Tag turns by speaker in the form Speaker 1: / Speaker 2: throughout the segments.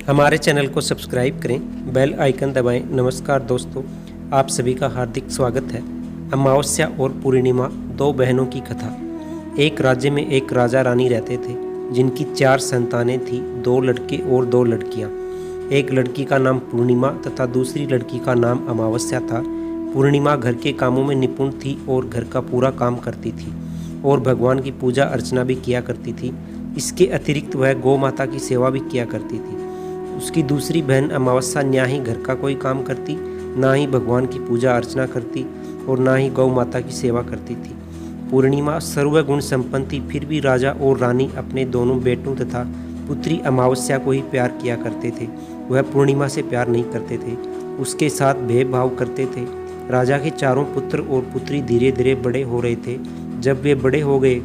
Speaker 1: हमारे चैनल को सब्सक्राइब करें, बेल आइकन दबाएं। नमस्कार दोस्तों, आप सभी का हार्दिक स्वागत है। अमावस्या और पूर्णिमा, दो बहनों की कथा। एक राज्य में एक राजा रानी रहते थे, जिनकी 4 संतानें थीं, 2 लड़के और 2 लड़कियां। एक लड़की का नाम पूर्णिमा तथा दूसरी लड़की का नाम अमावस्या था। पूर्णिमा घर के कामों में निपुण थी और घर का पूरा काम करती थी और भगवान की पूजा अर्चना भी किया करती थी। इसके अतिरिक्त वह गौ माता की सेवा भी किया करती थी। उसकी दूसरी बहन अमावस्या ना ही घर का कोई काम करती, ना ही भगवान की पूजा अर्चना करती और ना ही गौ माता की सेवा करती थी। पूर्णिमा सर्वगुण संपन्न थी, फिर भी राजा और रानी अपने दोनों बेटों तथा पुत्री अमावस्या को ही प्यार किया करते थे। वह पूर्णिमा से प्यार नहीं करते थे, उसके साथ भेदभाव करते थे। राजा के चारों पुत्र और पुत्री धीरे धीरे बड़े हो रहे थे। जब वे बड़े हो गए,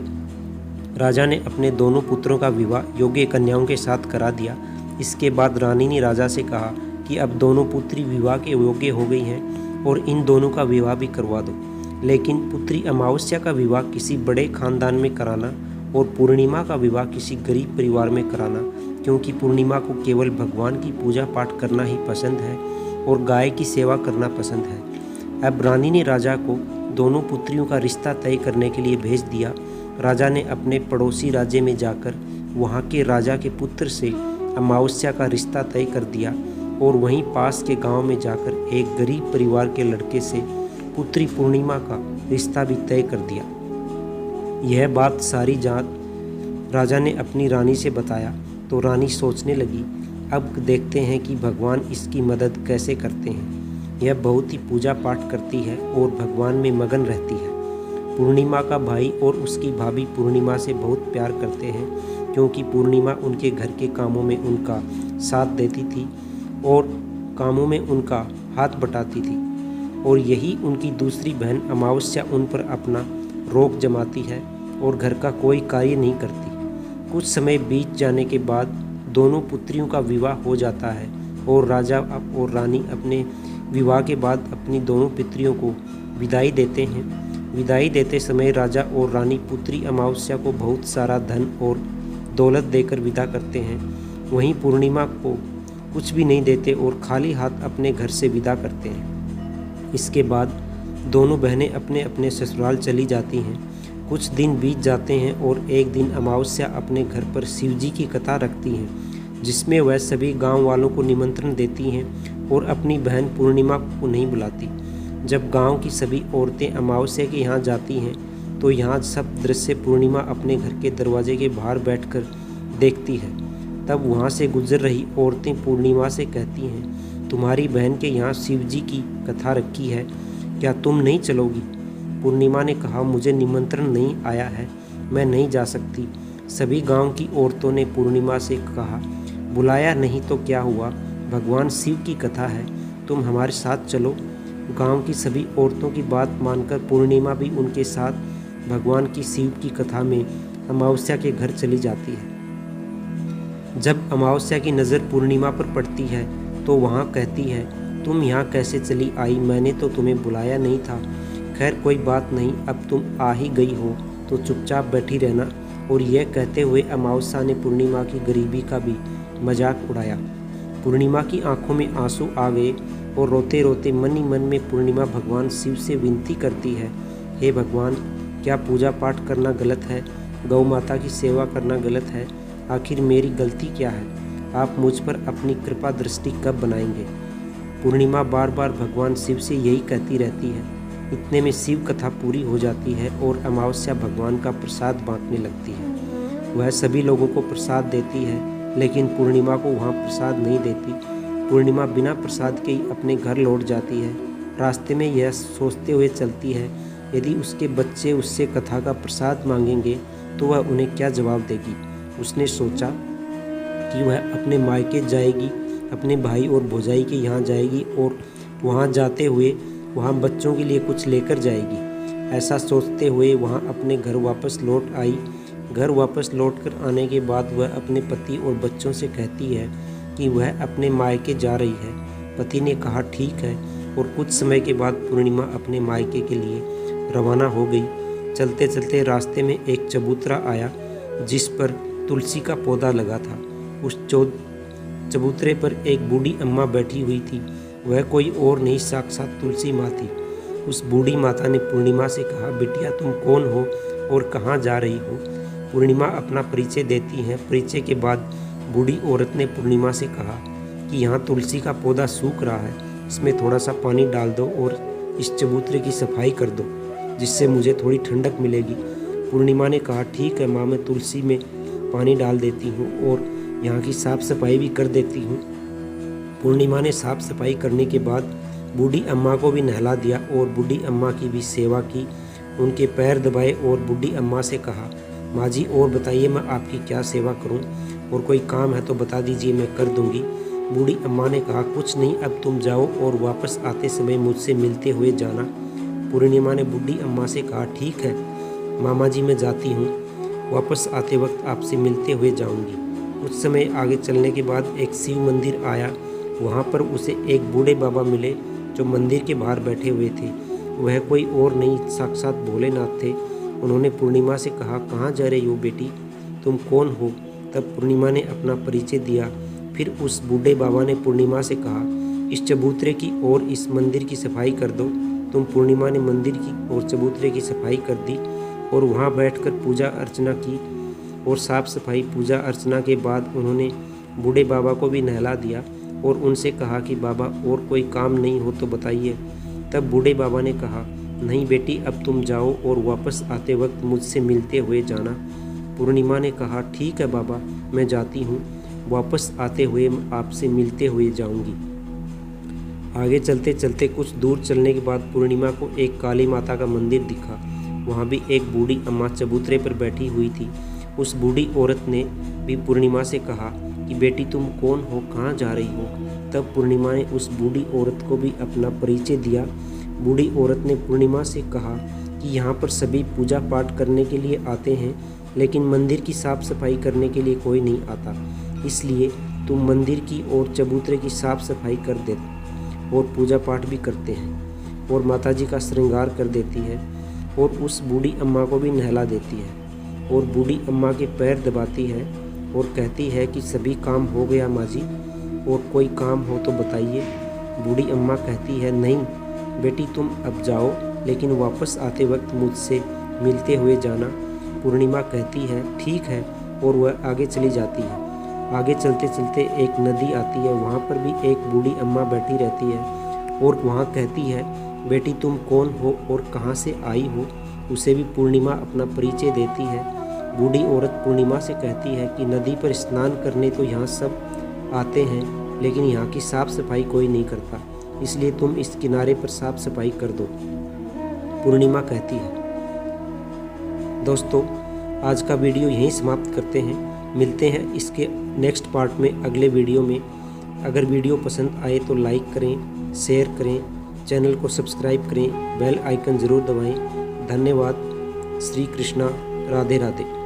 Speaker 1: राजा ने अपने दोनों पुत्रों का विवाह योग्य कन्याओं के साथ करा दिया। इसके बाद रानी ने राजा से कहा कि अब दोनों पुत्री विवाह के योग्य हो गई हैं और इन दोनों का विवाह भी करवा दो। लेकिन पुत्री अमावस्या का विवाह किसी बड़े खानदान में कराना और पूर्णिमा का विवाह किसी गरीब परिवार में कराना, क्योंकि पूर्णिमा को केवल भगवान की पूजा पाठ करना ही पसंद है और गाय की सेवा करना पसंद है। अब रानी ने राजा को दोनों पुत्रियों का रिश्ता तय करने के लिए भेज दिया। राजा ने अपने पड़ोसी राज्य में जाकर वहाँ के राजा के पुत्र से अमावस्या का रिश्ता तय कर दिया और वहीं पास के गांव में जाकर एक गरीब परिवार के लड़के से पुत्री पूर्णिमा का रिश्ता भी तय कर दिया। यह बात सारी जात राजा ने अपनी रानी से बताया तो रानी सोचने लगी, अब देखते हैं कि भगवान इसकी मदद कैसे करते हैं। यह बहुत ही पूजा पाठ करती है और भगवान में मगन रहती है। पूर्णिमा का भाई और उसकी भाभी पूर्णिमा से बहुत प्यार करते हैं, क्योंकि पूर्णिमा उनके घर के कामों में उनका साथ देती थी और कामों में उनका हाथ बटाती थी, और यही उनकी दूसरी बहन अमावस्या उन पर अपना रोक जमाती है और घर का कोई कार्य नहीं करती। कुछ समय बीत जाने के बाद दोनों पुत्रियों का विवाह हो जाता है और राजा और रानी अपने विवाह के बाद अपनी दोनों पुत्रियों को विदाई देते हैं। विदाई देते समय राजा और रानी पुत्री अमावस्या को बहुत सारा धन और दौलत देकर विदा करते हैं। वहीं पूर्णिमा को कुछ भी नहीं देते और खाली हाथ अपने घर से विदा करते हैं। इसके बाद दोनों बहनें अपने अपने ससुराल चली जाती हैं। कुछ दिन बीत जाते हैं और एक दिन अमावस्या अपने घर पर शिव जी की कथा रखती हैं, जिसमें वह सभी गांव वालों को निमंत्रण देती हैं और अपनी बहन पूर्णिमा को नहीं बुलाती। जब गांव की सभी औरतें अमावस्या के यहाँ जाती हैं तो यहाँ सब दृश्य पूर्णिमा अपने घर के दरवाजे के बाहर बैठकर देखती है। तब वहाँ से गुजर रही औरतें पूर्णिमा से कहती हैं, तुम्हारी बहन के यहाँ शिव जी की कथा रखी है, क्या तुम नहीं चलोगी? पूर्णिमा ने कहा, मुझे निमंत्रण नहीं आया है, मैं नहीं जा सकती। सभी गांव की औरतों ने पूर्णिमा से कहा, बुलाया नहीं तो क्या हुआ, भगवान शिव की कथा है, तुम हमारे साथ चलो। गांव की सभी औरतों की बात मानकर पूर्णिमा भी उनके साथ भगवान की शिव की कथा में अमावस्या के घर चली जाती है। जब अमावस्या की नज़र पूर्णिमा पर पड़ती है तो वहाँ कहती है, तुम यहाँ कैसे चली आई, मैंने तो तुम्हें बुलाया नहीं था। खैर कोई बात नहीं, अब तुम आ ही गई हो तो चुपचाप बैठी रहना। और यह कहते हुए अमावस्या ने पूर्णिमा की गरीबी का भी मजाक उड़ाया। पूर्णिमा की आंखों में आंसू आ गए और रोते रोते मन ही मन में पूर्णिमा भगवान शिव से विनती करती है, हे भगवान, क्या पूजा पाठ करना गलत है? गौ माता की सेवा करना गलत है? आखिर मेरी गलती क्या है? आप मुझ पर अपनी कृपा दृष्टि कब बनाएंगे? पूर्णिमा बार बार भगवान शिव से यही कहती रहती है। इतने में शिव कथा पूरी हो जाती है और अमावस्या भगवान का प्रसाद बांटने लगती है। वह सभी लोगों को प्रसाद देती है, लेकिन पूर्णिमा को वहाँ प्रसाद नहीं देती। पूर्णिमा बिना प्रसाद के ही अपने घर लौट जाती है। रास्ते में यह सोचते हुए चलती है, यदि उसके बच्चे उससे कथा का प्रसाद मांगेंगे तो वह उन्हें क्या जवाब देगी। उसने सोचा कि वह अपने मायके जाएगी, अपने भाई और भौजाई के यहाँ जाएगी और वहाँ जाते हुए वहाँ बच्चों के लिए कुछ लेकर जाएगी। ऐसा सोचते हुए वहाँ अपने घर वापस लौट आई। घर वापस लौटकर आने के बाद वह अपने पति और बच्चों से कहती है कि वह अपने मायके जा रही है। पति ने कहा ठीक है, और कुछ समय के बाद पूर्णिमा अपने मायके के लिए रवाना हो गई। चलते चलते रास्ते में एक चबूतरा आया जिस पर तुलसी का पौधा लगा था। उस चबूतरे पर एक बूढ़ी अम्मा बैठी हुई थी। वह कोई और नहीं, साक्षात तुलसी माँ थी। उस बूढ़ी माता ने पूर्णिमा से कहा, बिटिया तुम कौन हो और कहाँ जा रही हो? पूर्णिमा अपना परिचय देती है। परिचय के बाद बूढ़ी औरत ने पूर्णिमा से कहा कि यहाँ तुलसी का पौधा सूख रहा है, इसमें थोड़ा सा पानी डाल दो और इस चबूतरे की सफाई कर दो, जिससे मुझे थोड़ी ठंडक मिलेगी। पूर्णिमा ने कहा, ठीक है माँ, मैं तुलसी में पानी डाल देती हूँ और यहाँ की साफ़ सफाई भी कर देती हूँ। पूर्णिमा ने साफ़ सफाई करने के बाद बूढ़ी अम्मा को भी नहला दिया और बूढ़ी अम्मा की भी सेवा की, उनके पैर दबाए और बूढ़ी अम्मा से कहा, माँ जी और बताइए मैं आपकी क्या सेवा करूँ, और कोई काम है तो बता दीजिए, मैं कर दूँगी। बूढ़ी अम्मा ने कहा, कुछ नहीं, अब तुम जाओ और वापस आते समय मुझसे मिलते हुए जाना। पूर्णिमा ने बूढ़ी अम्मा से कहा, ठीक है मामा जी, मैं जाती हूँ, वापस आते वक्त आपसे मिलते हुए जाऊँगी। कुछ समय आगे चलने के बाद एक शिव मंदिर आया। वहाँ पर उसे एक बूढ़े बाबा मिले जो मंदिर के बाहर बैठे हुए थे। वह कोई और नहीं, साक्षात भोलेनाथ थे। उन्होंने पूर्णिमा से कहा, कहाँ जा रही हो बेटी, तुम कौन हो? तब पूर्णिमा ने अपना परिचय दिया। फिर उस बूढ़े बाबा ने पूर्णिमा से कहा, इस चबूतरे की और इस मंदिर की सफाई कर दो। तुम पूर्णिमा ने मंदिर की और चबूतरे की सफाई कर दी और वहाँ बैठकर पूजा अर्चना की और साफ सफाई पूजा अर्चना के बाद उन्होंने बूढ़े बाबा को भी नहला दिया और उनसे कहा कि बाबा और कोई काम नहीं हो तो बताइए। तब बूढ़े बाबा ने कहा, नहीं बेटी, अब तुम जाओ और वापस आते वक्त मुझसे मिलते हुए जाना। पूर्णिमा ने कहा, ठीक है बाबा, मैं जाती हूँ, वापस आते हुए आपसे मिलते हुए जाऊँगी। आगे चलते चलते कुछ दूर चलने के बाद पूर्णिमा को एक काली माता का मंदिर दिखा। वहाँ भी एक बूढ़ी अम्मा चबूतरे पर बैठी हुई थी। उस बूढ़ी औरत ने भी पूर्णिमा से कहा कि बेटी तुम कौन हो, कहाँ जा रही हो? तब पूर्णिमा ने उस बूढ़ी औरत को भी अपना परिचय दिया। बूढ़ी औरत ने पूर्णिमा से कहा कि यहाँ पर सभी पूजा पाठ करने के लिए आते हैं, लेकिन मंदिर की साफ़ सफाई करने के लिए कोई नहीं आता, इसलिए तुम मंदिर की और चबूतरे की साफ़ सफाई कर दे और पूजा पाठ भी करते हैं और माताजी का श्रृंगार कर देती है और उस बूढ़ी अम्मा को भी नहला देती है और बूढ़ी अम्मा के पैर दबाती है और कहती है कि सभी काम हो गया माँ जी, और कोई काम हो तो बताइए। बूढ़ी अम्मा कहती है, नहीं बेटी तुम अब जाओ, लेकिन वापस आते वक्त मुझसे मिलते हुए जाना। पूर्णिमा कहती है, ठीक है, और वह आगे चली जाती है। आगे चलते चलते एक नदी आती है। वहाँ पर भी एक बूढ़ी अम्मा बैठी रहती है और वहाँ कहती है, बेटी तुम कौन हो और कहाँ से आई हो? उसे भी पूर्णिमा अपना परिचय देती है। बूढ़ी औरत पूर्णिमा से कहती है कि नदी पर स्नान करने तो यहाँ सब आते हैं, लेकिन यहाँ की साफ़ सफाई कोई नहीं करता, इसलिए तुम इस किनारे पर साफ़ सफाई कर दो। पूर्णिमा कहती है। दोस्तों, आज का वीडियो यहीं समाप्त करते हैं। मिलते हैं इसके नेक्स्ट पार्ट में, अगले वीडियो में। अगर वीडियो पसंद आए तो लाइक करें, शेयर करें, चैनल को सब्सक्राइब करें, बेल आइकन ज़रूर दबाएं। धन्यवाद। श्री कृष्णा। राधे राधे।